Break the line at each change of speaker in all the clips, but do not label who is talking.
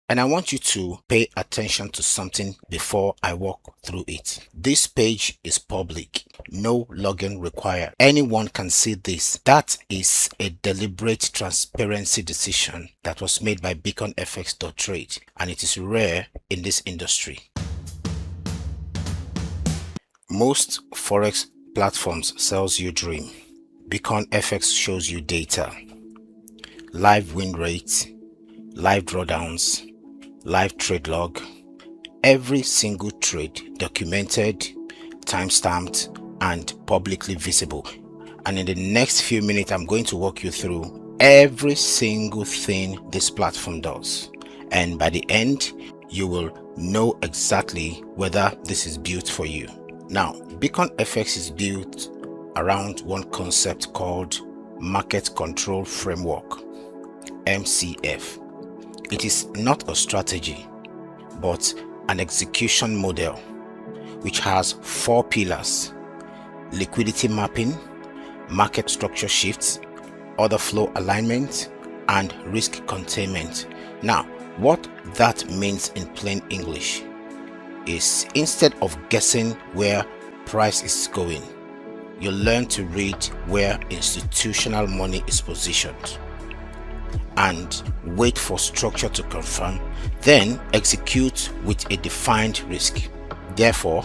And I want you to pay attention to something before I walk through it. This page is public. No login required. Anyone can see this. That is a deliberate transparency decision that was made by BeaconFX.trade, and it is rare in this industry. Most Forex platforms sells you dream. BeaconFX shows you data, live win rates, live drawdowns, live trade log, every single trade documented, time-stamped, and publicly visible. And in the next few minutes, I'm going to walk you through every single thing this platform does. And by the end, you will know exactly whether this is built for you. Now, BeaconFX is built around one concept called Market Control Framework, MCF. It is not a strategy, but an execution model which has 4 pillars: liquidity mapping, market structure shifts, order flow alignment, and risk containment. Now, what that means in plain English is, instead of guessing where price is going, you learn to read where institutional money is positioned and wait for structure to confirm, then execute with a defined risk. Therefore,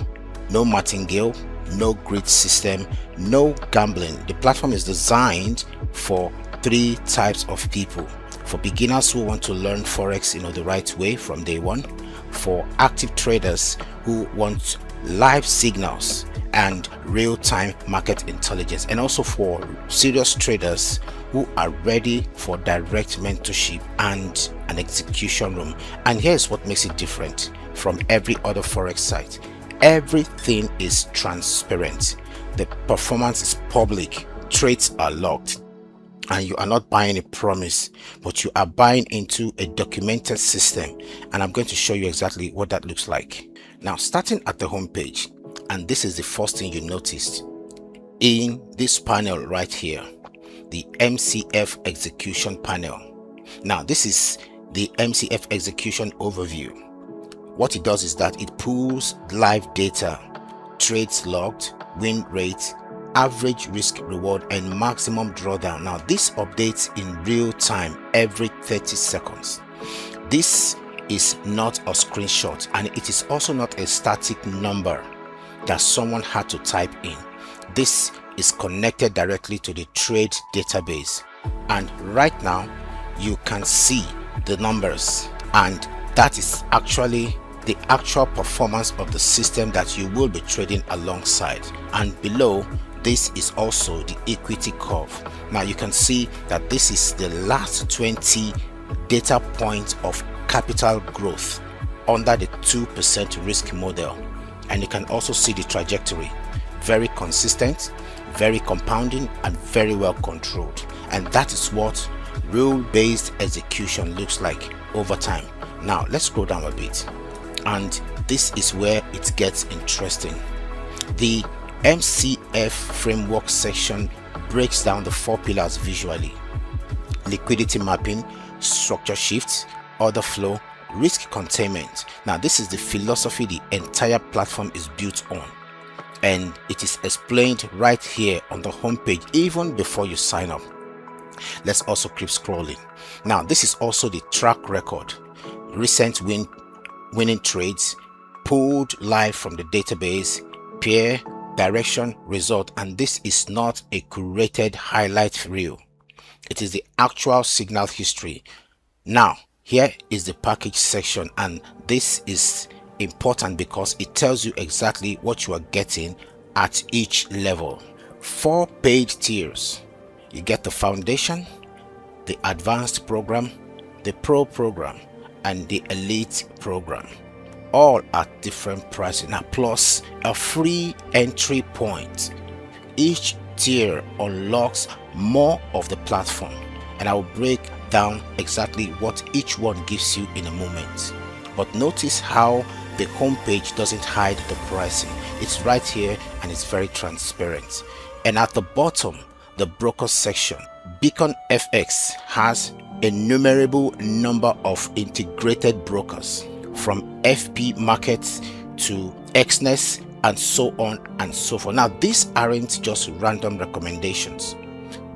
no martingale, no grid system, no gambling. The platform is designed for 3 types of people: for beginners who want to learn Forex the right way from day one, for active traders who want live signals and real-time market intelligence, and also for serious traders who are ready for direct mentorship and an execution room. And here's what makes it different from every other Forex site: everything is transparent, the performance is public, trades are logged, and you are not buying a promise, but you are buying into a documented system. And I'm going to show you exactly what that looks like. Now, starting at the home page, and this is the first thing you noticed in this panel right here, the MCF execution panel. Now, this is the MCF execution overview. What it does is that it pulls live data, trades logged, win rate, average risk reward, and maximum drawdown. Now, this updates in real time every 30 seconds. This is not a screenshot, and it is also not a static number that someone had to type in. This is connected directly to the trade database, and right now you can see the numbers, and that is actually the actual performance of the system that you will be trading alongside. And below this is also the equity curve. Now you can see that this is the last 20 data points of capital growth under the 2% risk model, and you can also see the trajectory. Very consistent, very compounding, and very well controlled. And that is what rule-based execution looks like over time. Now let's scroll down a bit, and this is where it gets interesting. The MCF framework section breaks down the 4 pillars visually: liquidity mapping, structure shifts, order flow, risk containment. Now, this is the philosophy the entire platform is built on, and it is explained right here on the homepage even before you sign up. Let's also keep scrolling. Now, this is also the track record: recent winning trades, pulled live from the database, pair, direction, result. And this is not a curated highlight reel, it is the actual signal history. Now, here is the package section, and this is important because it tells you exactly what you are getting at each level. 4 paid tiers. You get the foundation, the advanced program, the pro program, and the elite program, all at different pricing, now plus a free entry point. Each tier unlocks more of the platform, and I will break down exactly what each one gives you in a moment. But notice how the homepage doesn't hide the pricing. It's right here and it's very transparent. And at the bottom, the broker section, BeaconFX has innumerable number of integrated brokers from FP Markets to Exness and so on and so forth. Now, these aren't just random recommendations.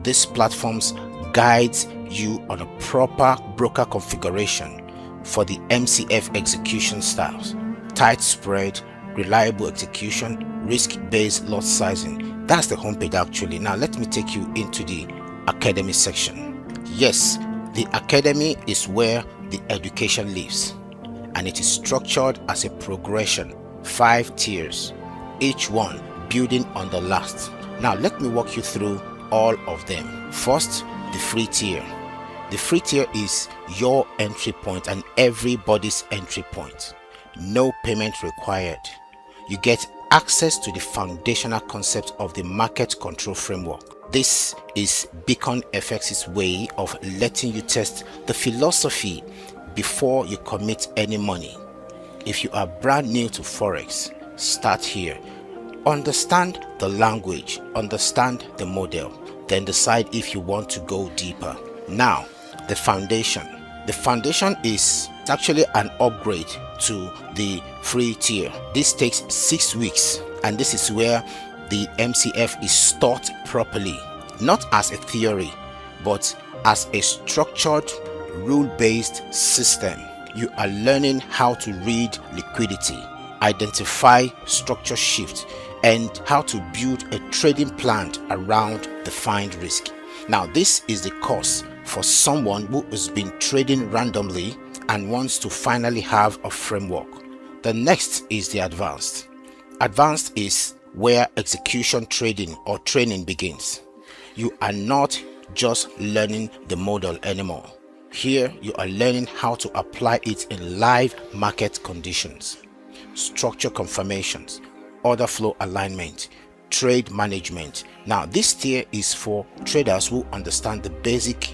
These platforms guides you on a proper broker configuration for the MCF execution styles: tight spread, reliable execution, risk-based lot sizing. That's the homepage actually. Now let me take you into the Academy section. Yes, the Academy is where the education lives, and it is structured as a progression, 5 tiers, each one building on the last. Now let me walk you through all of them. First, the free tier. The free tier is your entry point and everybody's entry point. No payment required. You get access to the foundational concept of the market control framework. This is BeaconFX's way of letting you test the philosophy before you commit any money. If you are brand new to Forex, start here. Understand the language, understand the model, then decide if you want to go deeper. Now, the foundation. The foundation is actually an upgrade to the free tier. This takes 6 weeks, and this is where the MCF is taught properly, not as a theory, but as a structured, rule-based system. You are learning how to read liquidity, identify structure shift, and how to build a trading plan around defined risk. Now, this is the course for someone who has been trading randomly and wants to finally have a framework. The next is the advanced. Advanced is where execution trading or training begins. You are not just learning the model anymore. Here you are learning how to apply it in live market conditions. Structure confirmations, order flow alignment, trade management. Now this tier is for traders who understand the basic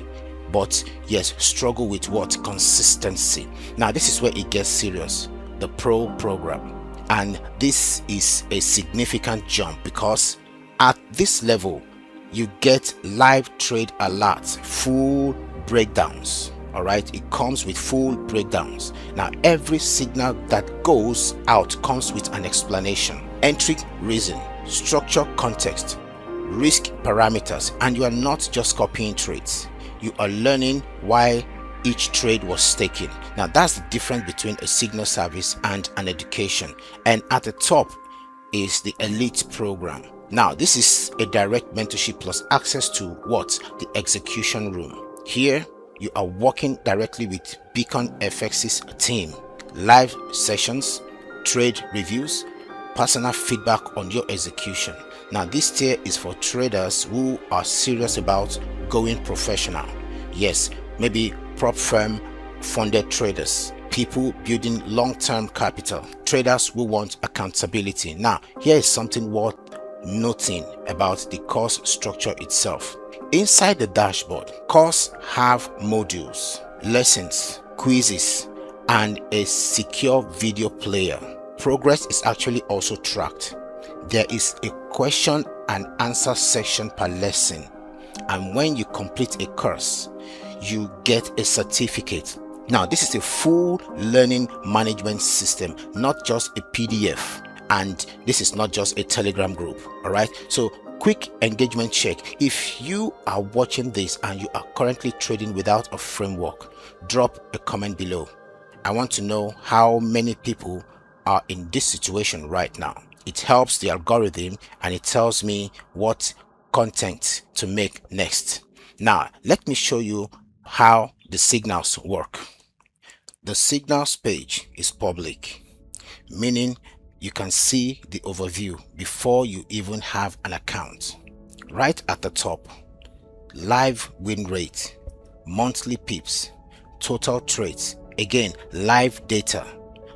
but yes, struggle with what? Consistency. Now this is where it gets serious, the pro program. And this is a significant jump because at this level you get live trade alerts, full breakdowns. All right, it comes with full breakdowns. Now every signal that goes out comes with an explanation, entry reason, structure context, risk parameters, and you are not just copying trades. You are learning why each trade was taken. Now that's the difference between a signal service and an education. And at the top is the elite program. Now this is a direct mentorship plus access to what? The execution room. Here you are working directly with BeaconFX's team. Live sessions, trade reviews, personal feedback on your execution. Now this tier is for traders who are serious about going professional. Yes, maybe prop firm funded traders, people building long-term capital, traders who want accountability. Now here is something worth noting about the course structure itself. Inside the dashboard, courses have modules, lessons, quizzes, and a secure video player. Progress is actually also tracked. There is a question and answer section per lesson, and when you complete a course you get a certificate. Now this is a full learning management system, not just a PDF, and this is not just a Telegram group. All right, so quick engagement check. If you are watching this and you are currently trading without a framework, drop a comment below. I want to know how many people are in this situation right now. It helps the algorithm and it tells me what content to make next. Now let me show you how the signals work. The signals page is public, meaning you can see the overview before you even have an account. Right at the top, live win rate, monthly pips, total trades, again live data,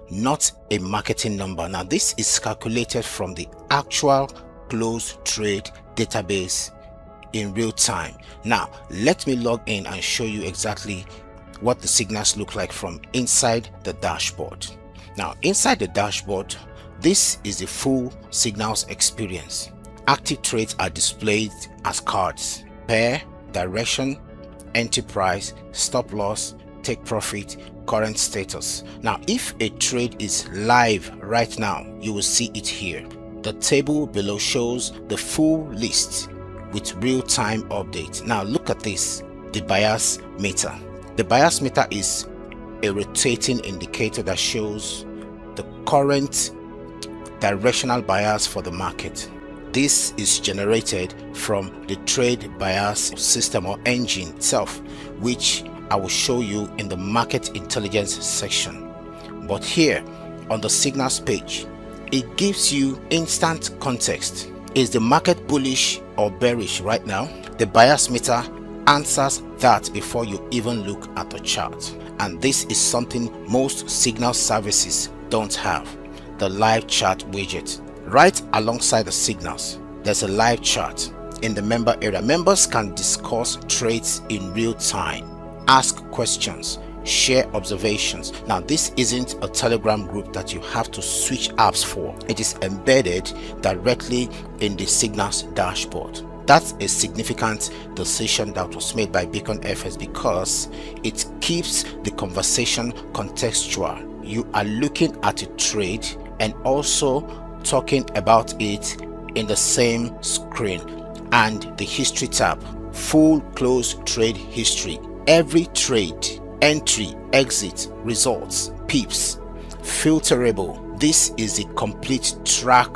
not a marketing number. Now this is calculated from the actual closed trade database in real time. Now let me log in and show you exactly what the signals look like from inside the dashboard. Now inside the dashboard, this is the full signals experience. Active trades are displayed as cards: pair, direction, entry price, stop loss, take profit, current status. Now if a trade is live right now, you will see it here. The table below shows the full list with real-time update. Now look at this, the bias meter. The bias meter is a rotating indicator that shows the current directional bias for the market. This is generated from the trade bias system or engine itself, which I will show you in the market intelligence section. But here on the signals page, it gives you instant context. Is the market bullish or bearish right now? The bias meter answers that before you even look at the chart. And this is something most signal services don't have, the live chart widget. Right alongside the signals, there's a live chart. In the member area, members can discuss trades in real time, ask questions, share observations. Now this isn't a Telegram group that you have to switch apps for. It is embedded directly in the signals dashboard. That's a significant decision that was made by BeaconFX because it keeps the conversation contextual. You are looking at a trade and also talking about it in the same screen. And the history tab, full close trade history, every trade, entry, exit, results, pips, filterable. This is the complete track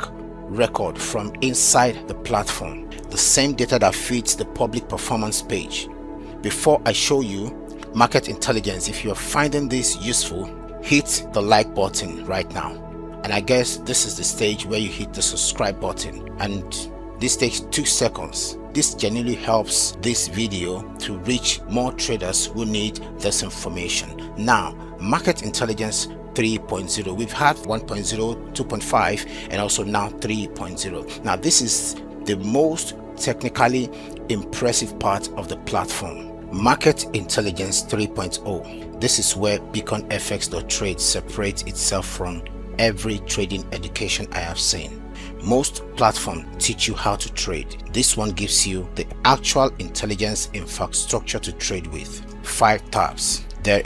record from inside the platform, the same data that feeds the public performance page. Before I show you market intelligence, if you are finding this useful, hit the like button right now. And I guess this is the stage where you hit the subscribe button, and this takes 2 seconds. This genuinely helps this video to reach more traders who need this information. Now, market intelligence 3.0. We've had 1.0, 2.5, and also now 3.0. Now this is the most technically impressive part of the platform. Market intelligence 3.0. This is where BeaconFX.trade separates itself from every trading education I have seen. Most platforms teach you how to trade. This one gives you the actual intelligence infrastructure to trade with. 5 tabs. There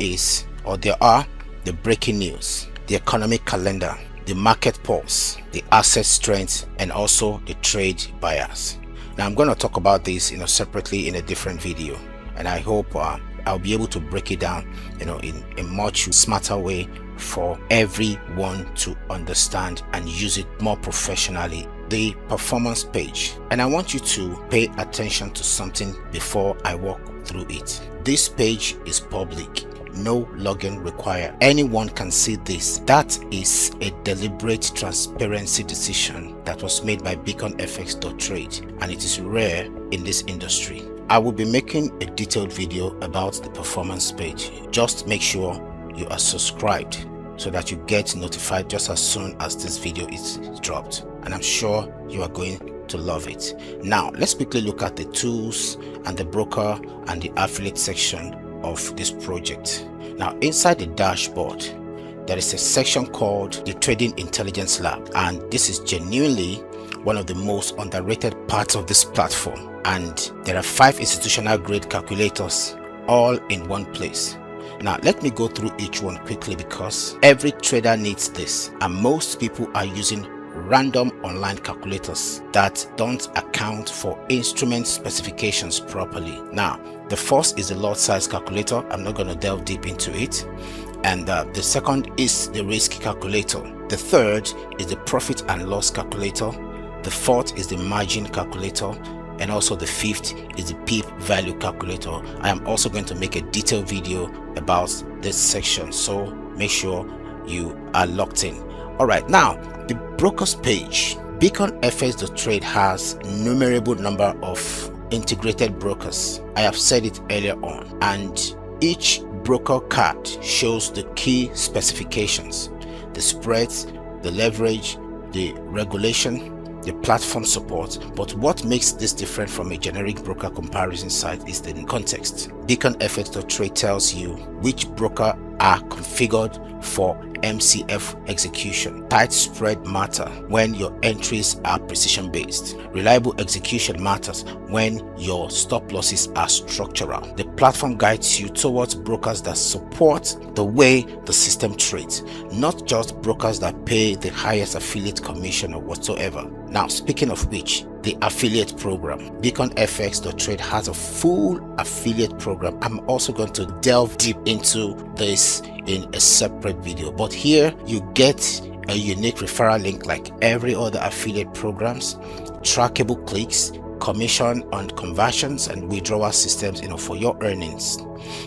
are the breaking news, the economic calendar, the market pulse, the asset strength, and also the trade bias. Now I'm going to talk about this separately in a different video, and I hope I'll be able to break it down in a much smarter way for everyone to understand and use it more professionally. The performance page, and I want you to pay attention to something before I walk through it. This page is public, no login required. Anyone can see this. That is a deliberate transparency decision that was made by BeaconFX.trade, and it is rare in this industry. I will be making a detailed video about the performance page. Just make sure you are subscribed so that you get notified just as soon as this video is dropped, and I'm sure you are going to love it. Now let's quickly look at the tools and the broker and the affiliate section of this project. Now inside the dashboard, there is a section called the Trading Intelligence Lab, and this is genuinely one of the most underrated parts of this platform. And there are 5 institutional grade calculators all in one place. Now let me go through each one quickly because every trader needs this, and most people are using random online calculators that don't account for instrument specifications properly. Now the first is the lot size calculator. I'm not going to delve deep into it. And the second is the risk calculator. The third is the profit and loss calculator. The fourth is the margin calculator, and also the fifth is the PIP value calculator. I am also going to make a detailed video about this section, so make sure you are locked in. All right, now the brokers page. BeaconFX.trade has innumerable number of integrated brokers. I have said it earlier on, and each broker card shows the key specifications, the spreads, the leverage, the regulation, the platform support. But what makes this different from a generic broker comparison site is the context. BeaconFX.trade tells you which broker are configured for MCF execution. Tight spread matter when your entries are precision based. Reliable execution matters when your stop losses are structural. The platform guides you towards brokers that support the way the system trades, not just brokers that pay the highest affiliate commission or whatsoever. Now, speaking of which, the affiliate program, BeaconFX.trade has a full affiliate program. I'm also going to delve deep into this in a separate video, but here you get a unique referral link like every other affiliate programs, trackable clicks, commission on conversions and withdrawal systems, for your earnings.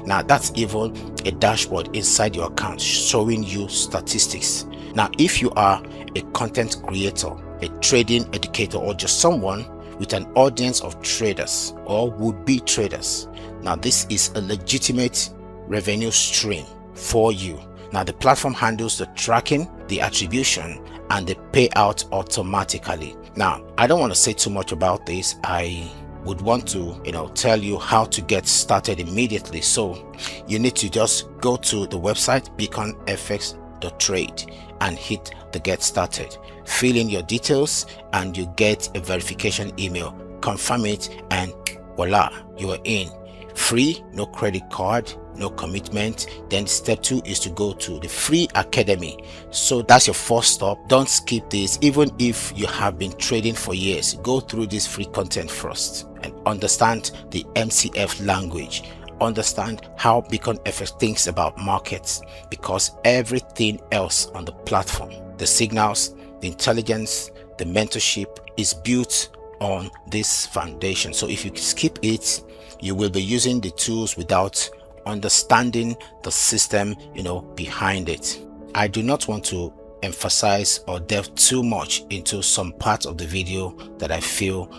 Now that's even a dashboard inside your account showing you statistics. Now if you are a content creator, a trading educator, or just someone with an audience of traders or would-be traders, now this is a legitimate revenue stream for you. Now the platform handles the tracking, the attribution, and the payout automatically. Now I don't want to say too much about this. I would want to tell you how to get started immediately. So you need to just go to the website BeaconFX.trade and hit the get started. Fill in your details and you get a verification email. Confirm it and voila, you are in. Free, no credit card, no commitment. Then step 2 is to go to the free academy. So that's your first stop. Don't skip this. Even if you have been trading for years, go through this free content first and understand the MCF language. Understand how BeaconFX thinks about markets, because everything else on the platform, the signals, the intelligence, the mentorship is built on this foundation. So if you skip it, you will be using the tools without understanding the system behind it. I do not want to emphasize or delve too much into some parts of the video that I feel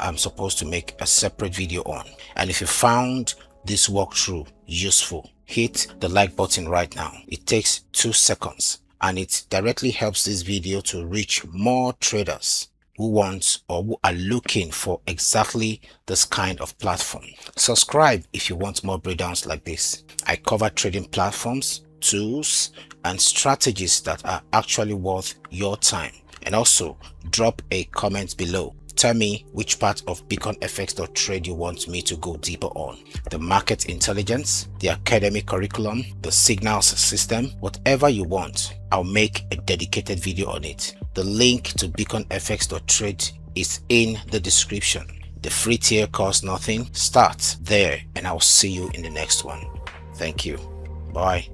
I'm supposed to make a separate video on. And if you found this walkthrough useful, hit the like button right now. It takes 2 seconds and it directly helps this video to reach more traders who want or who are looking for exactly this kind of platform. Subscribe if you want more breakdowns like this. I cover trading platforms, tools, and strategies that are actually worth your time. And also drop a comment below. Tell me which part of BeaconFX.trade you want me to go deeper on. The market intelligence, the academic curriculum, the signals system, whatever you want, I'll make a dedicated video on it. The link to BeaconFX.trade is in the description. The free tier costs nothing. Start there and I'll see you in the next one. Thank you. Bye.